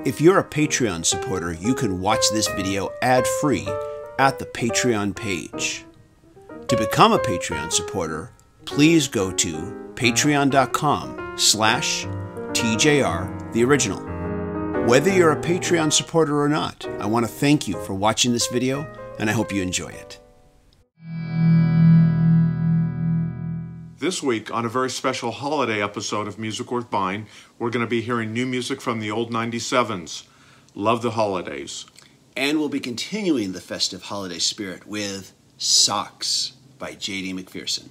If you're a Patreon supporter, you can watch this video ad-free at the Patreon page. To become a Patreon supporter, please go to patreon.com/TJR the original. Whether you're a Patreon supporter or not, I want to thank you for watching this video, and I hope you enjoy it. This week, on a very special holiday episode of Music Worth Buying, we're going to be hearing new music from the old 97s. Love the Holidays. And we'll be continuing the festive holiday spirit with Socks by J.D. McPereson.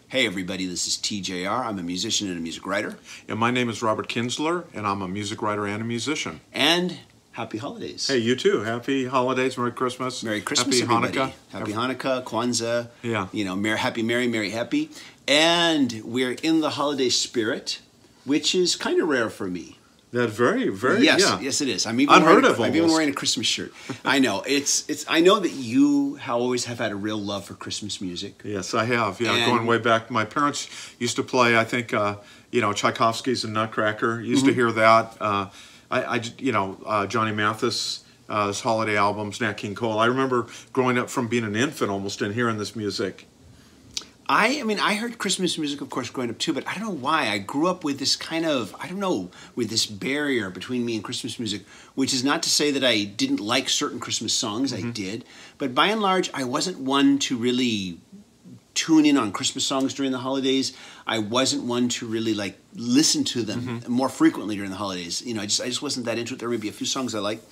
Hey everybody, this is TJR. I'm a musician and a music writer. And my name is Robert Kinsler, and I'm a music writer and a musician. And happy holidays. Hey, you too. Happy holidays. Merry Christmas. Merry Christmas, Happy everybody. Hanukkah. Happy Hanukkah, Kwanzaa. Yeah. You know, happy, merry, happy. And we're in the holiday spirit, which is kind of rare for me. That's very, yes, yeah. Yes, it is. I'm even Unheard of I'm even almost. wearing a Christmas shirt. I know. I know that you always have had a real love for Christmas music. Yes, I have. Yeah, And going way back. My parents used to play, I think, Tchaikovsky's and Nutcracker. Used to hear that. Johnny Mathis, his holiday albums, Nat King Cole. I remember growing up from being an infant almost and hearing this music. I heard Christmas music, of course, growing up too, but I don't know why. I grew up with this kind of, with this barrier between me and Christmas music, which is not to say that I didn't like certain Christmas songs. I did. But by and large, I wasn't one to really tune in on Christmas songs during the holidays. I wasn't one to really listen to them more frequently during the holidays. You know, I just wasn't that into it. There may be a few songs I like.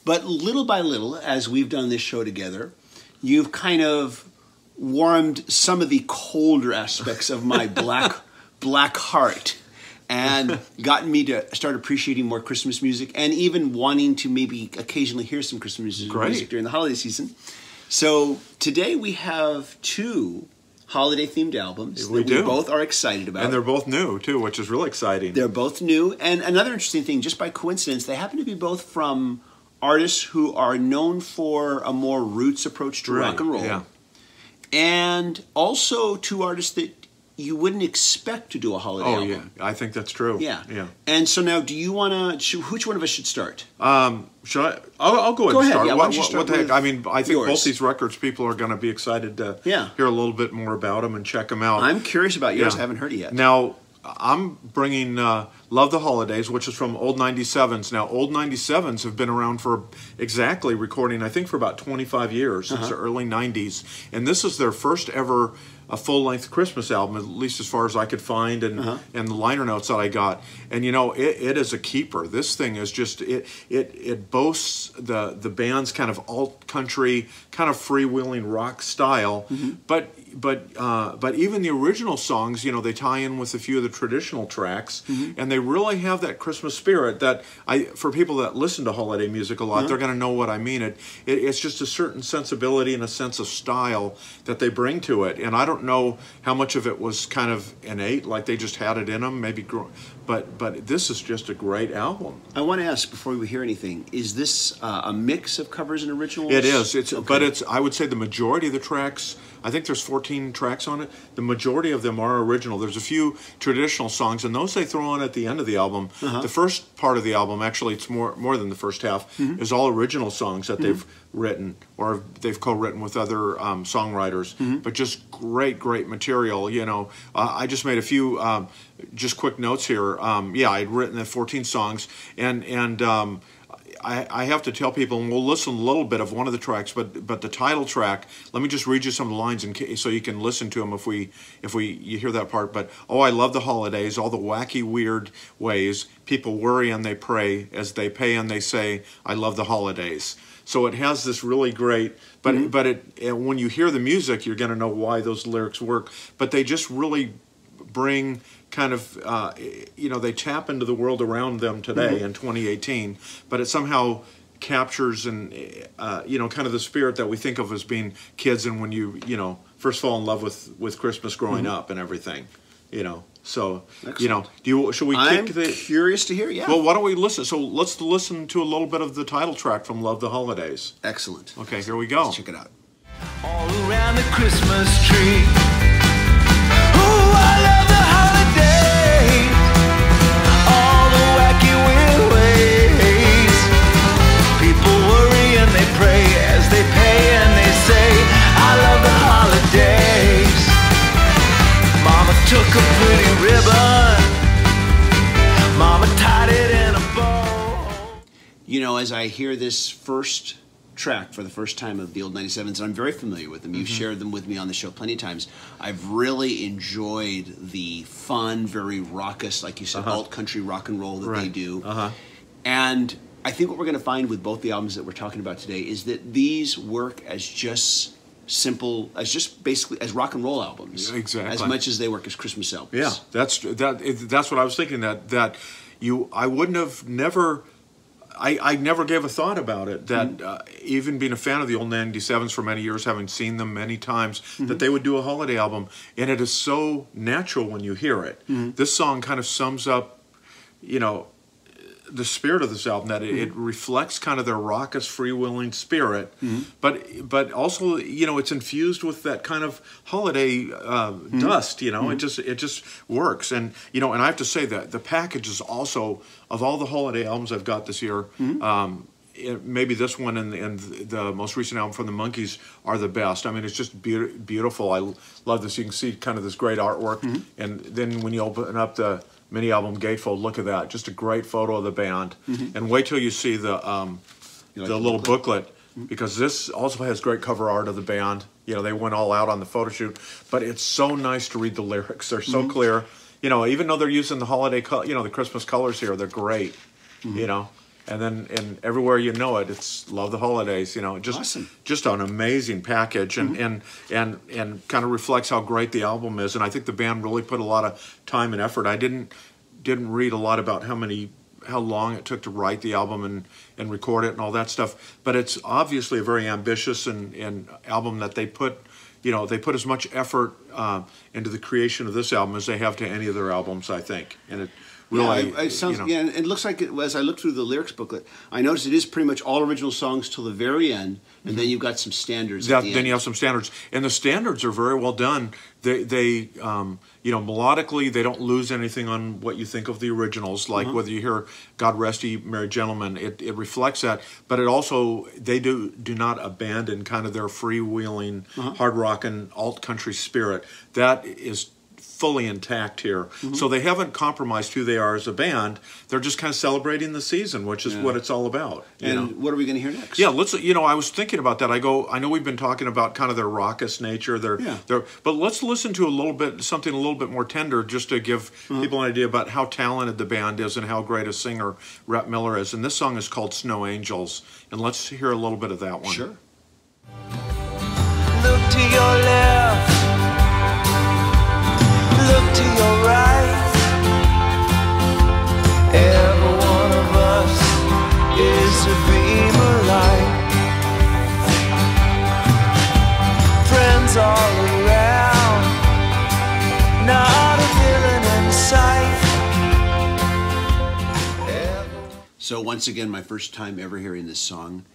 But little by little, as we've done this show together, you've kind of warmed some of the colder aspects of my black heart and gotten me to start appreciating more Christmas music and even wanting to maybe occasionally hear some Christmas music during the holiday season. So today we have two holiday-themed albums that we both are excited about. And they're both new, too, which is really exciting. They're both new. And another interesting thing, just by coincidence, they happen to be both from artists who are known for a more roots approach to rock and roll. Yeah. And also two artists that you wouldn't expect to do a holiday album. Oh, yeah. I think that's true. Yeah. Yeah. And so now, do you want to, which one of us should start? Should I? I'll go ahead and start. Yeah, why don't you start what the heck? I mean, I think yours. both these records, people are going to be excited to Yeah. hear a little bit more about them and check them out. I'm curious about yours. Yeah. I haven't heard it yet. Now, I'm bringing Love the Holidays, which is from old 97s. Now, old 97s have been around for exactly recording, I think, for about 25 years, since the early 90s. And this is their first ever full-length Christmas album, at least as far as I could find, and the liner notes that I got. And, you know, it is a keeper. This thing is just, it boasts the band's kind of alt-country, kind of freewheeling rock style, but even the original songs, you know, they tie in with a few of the traditional tracks, and they really have that Christmas spirit that for people that listen to holiday music a lot, they're going to know what I mean. It's just a certain sensibility and a sense of style that they bring to it, and I don't know how much of it was kind of innate, like they just had it in them, maybe. But this is just a great album. I want to ask before we hear anything: is this a mix of covers and originals? It is. But I would say the majority of the tracks. I think there's 14 tracks on it. The majority of them are original. There's a few traditional songs, and those they throw on at the end of the album. The first part of the album, actually, it's more than the first half, is all original songs that they've written or they've co-written with other songwriters. But just great material. You know, I just made a few just quick notes here. I'd written the 14 songs, and I have to tell people, and we'll listen a little bit of one of the tracks, but the title track. Let me just read you some of the lines so you can listen to them if you hear that part. But I love the holidays, all the wacky, weird ways people worry and they pray as they pay and they say, I love the holidays. So it has this really great, but when you hear the music, you're going to know why those lyrics work. But they just really bring kind of, they tap into the world around them today in 2018, but it somehow captures and, kind of the spirit that we think of as being kids and when you first fall in love with Christmas growing up and everything, So, Excellent. Should we I'm kick the... curious to hear, yeah. Well, why don't we listen? So let's listen to a little bit of the title track from Love the Holidays. Excellent. Okay, here we go. Let's check it out. All around the Christmas tree. Ooh, I love the holidays. All the wacky weird ways. You know, as I hear this first track for the first time of the old 97s, and I'm very familiar with them. You've shared them with me on the show plenty of times. I've really enjoyed the fun, very raucous, like you said, alt-country rock and roll that they do. And I think what we're going to find with both the albums that we're talking about today is that these work as just simple, as just basically as rock and roll albums. Exactly. As much as they work as Christmas albums. Yeah, that's what I was thinking, I wouldn't have never... I never gave a thought about it, that even being a fan of the old 97s for many years, having seen them many times, that they would do a holiday album. And it is so natural when you hear it. This song kind of sums up, you know, the spirit of this album, that it reflects kind of their raucous, freewheeling spirit, but also, you know, it's infused with that kind of holiday dust. You know, it just works. And you know, and I have to say that the package is also, of all the holiday albums I've got this year, maybe this one and the most recent album from the Monkees are the best. I mean, it's just beautiful. I love this. You can see kind of this great artwork, and then when you open up the mini album gatefold, look at that, just a great photo of the band. And wait till you see the little booklet, because this also has great cover art of the band. You know, they went all out on the photo shoot, but it's so nice to read the lyrics. They're so clear. You know, even though they're using the holiday, the Christmas colors here, they're great. You know, and then everywhere you know it, it's love the holidays. You know, just an amazing package, and kind of reflects how great the album is. And I think the band really put a lot of time and effort. I didn't read a lot about how long it took to write the album and record it and all that stuff. But it's obviously a very ambitious and album that they put. You know, they put as much effort into the creation of this album as they have to any of their albums, I think. And it really, it sounds, and it looks like as I look through the lyrics booklet, I noticed it is pretty much all original songs till the very end, and then you've got some standards. At the then end. You have some standards, and the standards are very well done. They you know, melodically, they don't lose anything on what you think of the originals. Like whether you hear "God Rest Ye Merry Gentlemen," it reflects that, but it also, they do not abandon kind of their freewheeling, hard rock and alt country spirit. That is fully intact here. So they haven't compromised who they are as a band. They're just kind of celebrating the season, which is what it's all about. And what are we going to hear next? Yeah, let's. You know, I was thinking about that. I know we've been talking about kind of their raucous nature. But let's listen to something a little bit more tender, just to give people an idea about how talented the band is and how great a singer Rhett Miller is. And this song is called "Snow Angels," and let's hear a little bit of that one. Sure. Look to your left, look to your right. Every one of us is a beam of light. Friends all around, not a villain in sight. So once again, my first time ever hearing this song,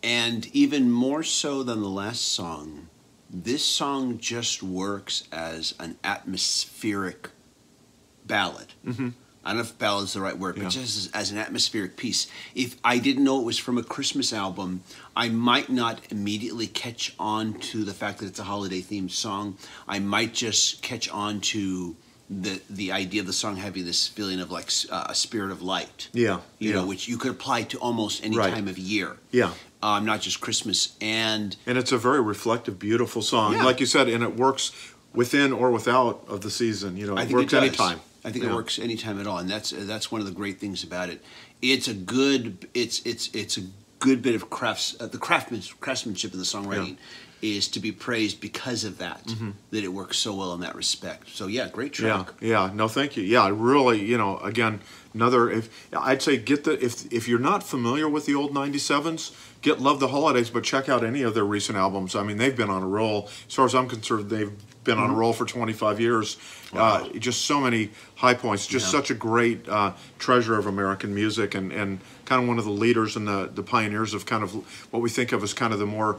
and even more so than the last song, this song just works as an atmospheric ballad. I don't know if ballad is the right word, but just as an atmospheric piece. If I didn't know it was from a Christmas album, I might not immediately catch on to the fact that it's a holiday-themed song. I might just catch on to the idea of the song having this feeling of like a spirit of light. You know, which you could apply to almost any time of year. Not just Christmas. And it's a very reflective, beautiful song. Like you said, and it works within or without of the season. You know, it works anytime. I think it works anytime at all, and that's one of the great things about it. It's a good bit of craftsmanship in the songwriting is to be praised because of that. That it works so well in that respect. So yeah, great track. No, thank you. Yeah, really, you know, again, I'd say if you're not familiar with the old 97s, love the holidays, but check out any of their recent albums. I mean, they've been on a roll. As far as I'm concerned, they've been on a roll for 25 years. Wow. Just so many high points. Just such a great treasure of American music, and kind of one of the leaders and the pioneers of kind of what we think of as kind of the more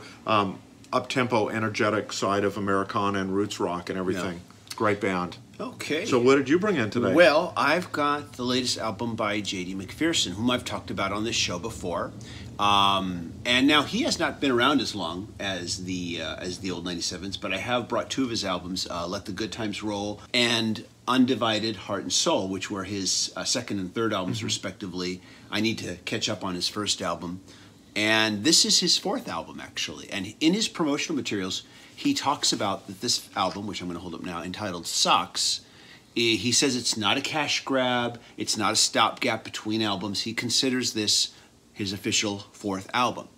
up-tempo, energetic side of Americana and roots rock and everything. Great band. Okay. So what did you bring in today? Well, I've got the latest album by J.D. McPereson, whom I've talked about on this show before. And now he has not been around as long as the old 97s, but I have brought two of his albums, Let the Good Times Roll and Undivided Heart and Soul, which were his second and third albums, respectively. I need to catch up on his first album. And this is his fourth album, actually. And in his promotional materials, he talks about that this album, which I'm going to hold up now, entitled Socks, he says it's not a cash grab, it's not a stopgap between albums. He considers this his official fourth album,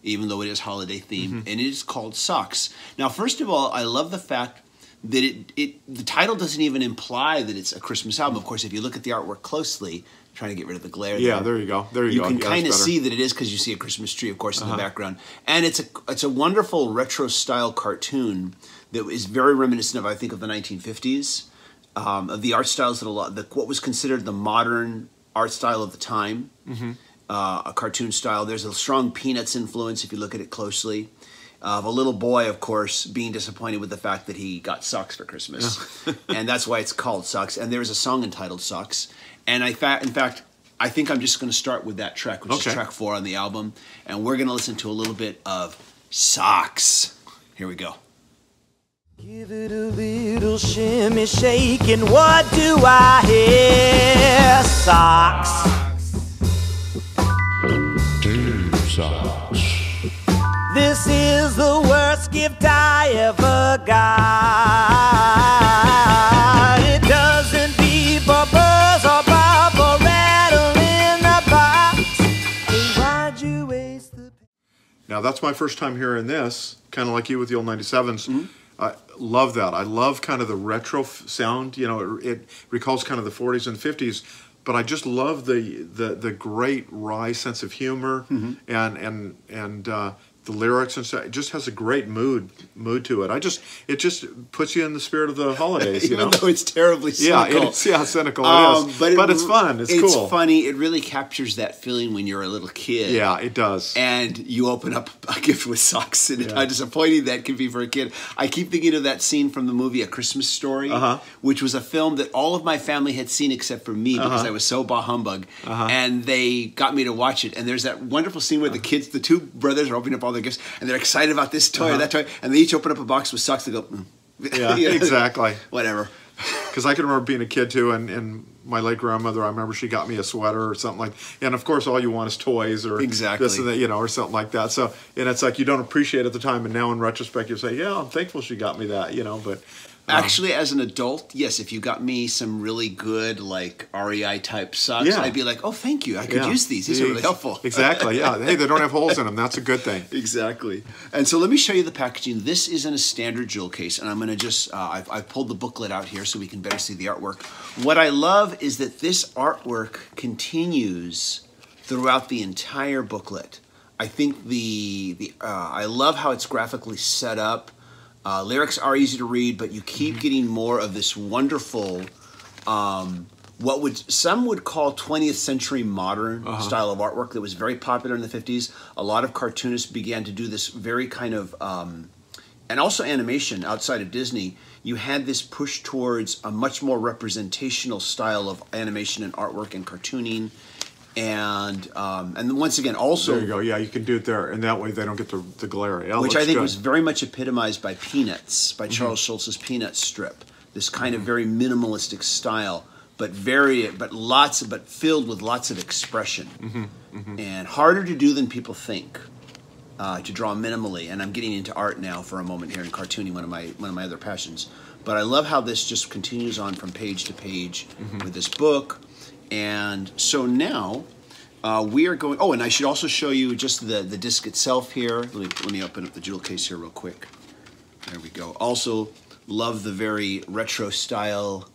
even though it is holiday themed, and it is called Socks. Now, first of all, I love the fact that the title doesn't even imply that it's a Christmas album. Of course, if you look at the artwork closely, trying to get rid of the glare. Yeah, there you go. There you go. You can kind of see that it is, because you see a Christmas tree, of course, in the background. And it's a wonderful retro-style cartoon that is very reminiscent of, I think, of the 1950s. Of the art styles that what was considered the modern art style of the time, a cartoon style. There's a strong Peanuts influence if you look at it closely. Of a little boy, of course, being disappointed with the fact that he got socks for Christmas, and that's why it's called Socks. And there's a song entitled Socks. And in fact, I think I'm just going to start with that track, which is track 4 on the album, and we're going to listen to a little bit of Socks. Here we go. Give it a little shimmy shake, and what do I hear? Socks. Socks. This is the worst gift I ever got. It doesn't beep or buzz or pop or rattle in the box. Hey, why'd you waste the... Now, that's my first time hearing this, kind of like you with the old 97s. I love that. I love kind of the retro sound. You know, it recalls kind of the 40s and 50s. But I just love the great wry sense of humor and the lyrics and stuff. It just has a great mood to it. It just puts you in the spirit of the holidays. Even though it's terribly cynical. Cynical it is. But it's fun. It's cool. It's funny. It really captures that feeling when you're a little kid. Yeah, it does. And you open up a gift with socks, and how disappointing that can be for a kid. I keep thinking of that scene from the movie A Christmas Story, which was a film that all of my family had seen except for me, because I was so bah humbug. And they got me to watch it. And there's that wonderful scene where the kids, the two brothers, are opening up all their gifts, and they're excited about this toy or that toy, and they each open up a box with socks. They go, yeah, exactly. Whatever. Because I can remember being a kid too, and my late grandmother, I remember she got me a sweater or something like, and of course all you want is toys or this and that, or something like that. So, and it's like you don't appreciate it at the time, and now in retrospect you say, yeah, I'm thankful she got me that, but... Actually, as an adult, yes, if you got me some really good, like, REI type socks, I'd be like, oh, thank you, I could use these. These are really helpful. Exactly, yeah. Hey, they don't have holes in them. That's a good thing. Exactly. And so let me show you the packaging. This isn't a standard jewel case, and I'm going to just, I've pulled the booklet out here so we can better see the artwork. What I love is that this artwork continues throughout the entire booklet. I think I love how it's graphically set up. Lyrics are easy to read, but you keep getting more of this wonderful, some would call 20th century modern style of artwork that was very popular in the 50s. A lot of cartoonists began to do this very kind of, and also animation outside of Disney. You had this push towards a much more representational style of animation and artwork and cartooning. And once again, also... There you go. Yeah, you can do it there. And that way they don't get the glare. Yeah, which I think was very much epitomized by Peanuts, by Charles Schulz's Peanuts strip. This kind of very minimalistic style, but filled with lots of expression. And harder to do than people think, to draw minimally. And I'm getting into art now for a moment here in cartooning, one of my other passions. But I love how this just continues on from page to page with this book. And so now we are going... Oh, and I should also show you just the disc itself here. Let me open up the jewel case here real quick. There we go. Also, love the very retro style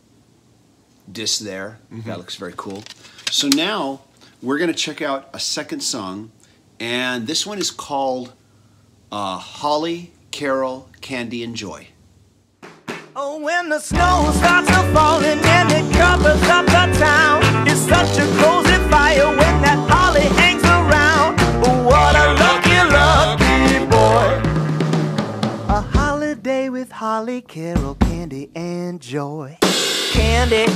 disc there. That looks very cool. So now we're going to check out a second song, and this one is called Holly, Carol, Candy, and Joy. Oh, when the snow starts to falling and it covers up the town, it's such a cozy fire when that holly hangs around. What a lucky, lucky boy. A holiday with Holly, Carol, Candy, and Joy. Candy,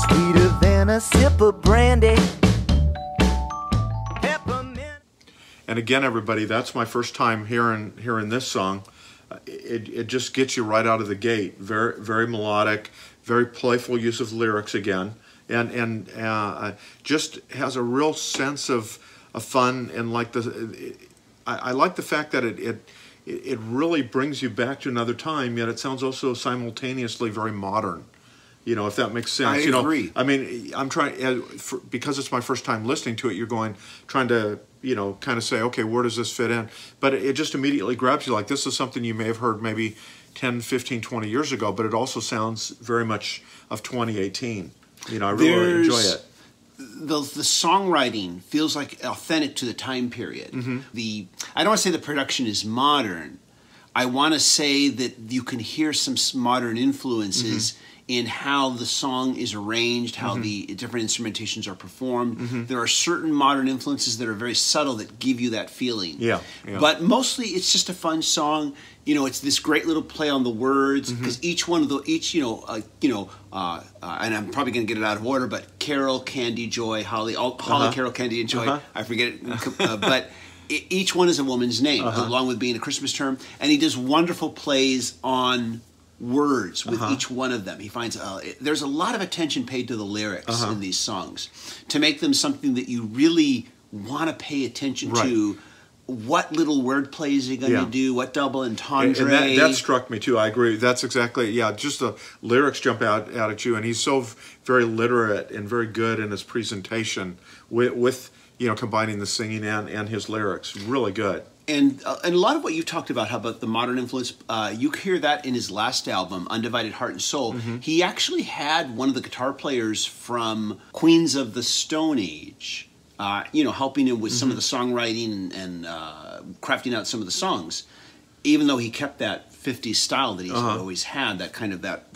sweeter than a sip of brandy. Peppermint. And again, everybody, that's my first time hearing this song. it just gets you right out of the gate. Very melodic, very playful use of lyrics again, and just has a real sense of fun, and like I like the fact that it really brings you back to another time, yet it sounds also simultaneously very modern. You know, if that makes sense. I agree. I mean, I'm trying, because it's my first time listening to it, you're trying to, kind of say, okay, where does this fit in? But it just immediately grabs you, like this is something you may have heard maybe 10, 15, 20 years ago, but it also sounds very much of 2018. I really enjoy it. The songwriting feels like authentic to the time period. I don't want to say the production is modern. I want to say that you can hear some modern influences in how the song is arranged, how the different instrumentations are performed. There are certain modern influences that are very subtle that give you that feeling. Yeah. But mostly it's just a fun song. It's this great little play on the words, because each one of and I'm probably going to get it out of order, but Carol, Candy, Joy, Holly, Holly, Carol, Candy, and Joy. I forget it, but each one is a woman's name, along with being a Christmas term. And he does wonderful plays on words with each one of them. He finds there's a lot of attention paid to the lyrics in these songs to make them something that you really want to pay attention to. What little wordplay is he going to do? What double entendre? And that struck me too. I agree. That's exactly, just the lyrics jump out at you, and he's so very literate and very good in his presentation with combining the singing and his lyrics. Really good. And a lot of what you talked about, how about the modern influence, you hear that in his last album, Undivided Heart and Soul. He actually had one of the guitar players from Queens of the Stone Age, helping him with some of the songwriting and crafting out some of the songs, even though he kept that 50s style that he's always had, that kind of that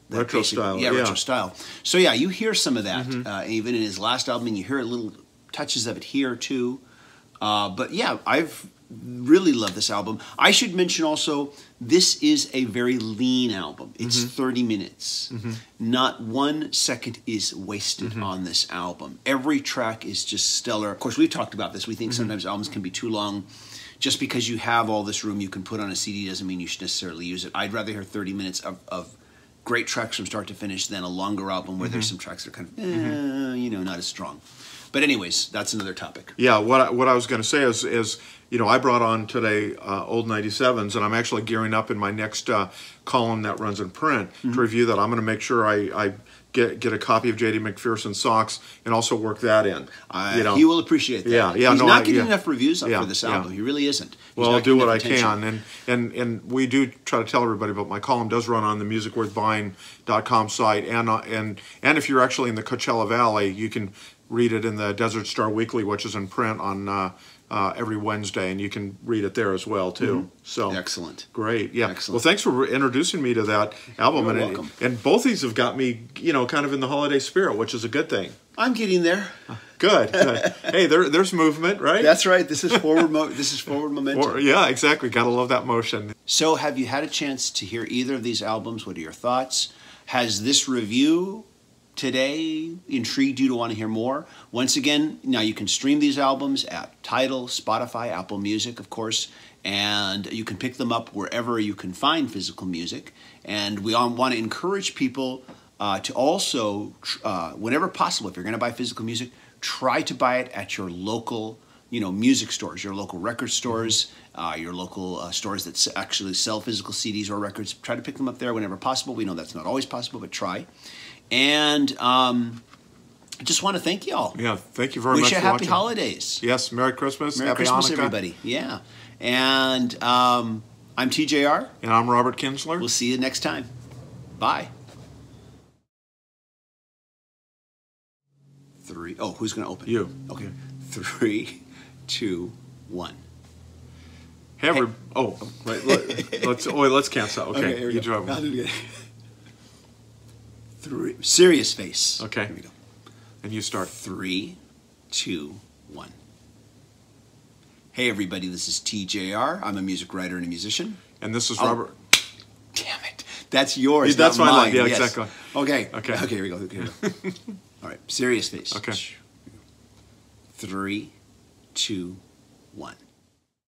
retro basic, style. Retro style. So you hear some of that even in his last album, and you hear little touches of it here too. But I've really love this album. I should mention also, this is a very lean album. It's 30 minutes. Not 1 second is wasted on this album. Every track is just stellar. Of course, we've talked about this. We think sometimes albums can be too long. Just because you have all this room you can put on a CD doesn't mean you should necessarily use it. I'd rather hear 30 minutes of great tracks from start to finish than a longer album where there's some tracks that are kind of, not as strong. But anyways, that's another topic. Yeah, what I was going to say is I brought on today old 97s, and I'm actually gearing up in my next column that runs in print to review that. I'm going to make sure I get a copy of J.D. McPherson's Socks and also work that in. He will appreciate that. Yeah. He's not getting enough reviews for this album. He really isn't. Well, I'll do what I can, and we do try to tell everybody, but my column does run on the musicworthbuying.com site, and if you're actually in the Coachella Valley, you can read it in the Desert Star Weekly, which is in print on every Wednesday, and you can read it there as well too. So excellent, great, yeah. Excellent. Well, thanks for introducing me to that album. You're welcome. And both these have got me, kind of in the holiday spirit, which is a good thing. I'm getting there. Good. Hey, there's movement, right? That's right. This is forward. This is forward momentum. Yeah, exactly. Gotta love that motion. So, have you had a chance to hear either of these albums? What are your thoughts? Has this review today intrigued you to want to hear more? Once again, now you can stream these albums at Tidal, Spotify, Apple Music, of course, and you can pick them up wherever you can find physical music. And we all want to encourage people to also, whenever possible, if you're going to buy physical music, try to buy it at your local, music stores, your local record stores, your local stores that actually sell physical CDs or records. Try to pick them up there whenever possible. We know that's not always possible, but try. And I just want to thank you all. Yeah, thank you very much for watching. Wish you happy holidays. Yes, Merry Christmas. Merry Happy Christmas, Hanukkah. everybody. Yeah. And I'm TJR. And I'm Robert Kinsler. We'll see you next time. Bye. Who's going to open? You. Okay. 3, 2, 1. Right. Let's cancel. Okay, here we you go. drive. I'll do it again. 3. Serious face. Okay. Here we go. And you start. 3, 2, 1. Hey everybody, this is TJR. I'm a music writer and a musician. And this is Robert. Damn it. That's yours. That's not my mine. line. Yeah, Yes. exactly. Okay, here we go. All right, serious face. Okay. 3, 2, 1.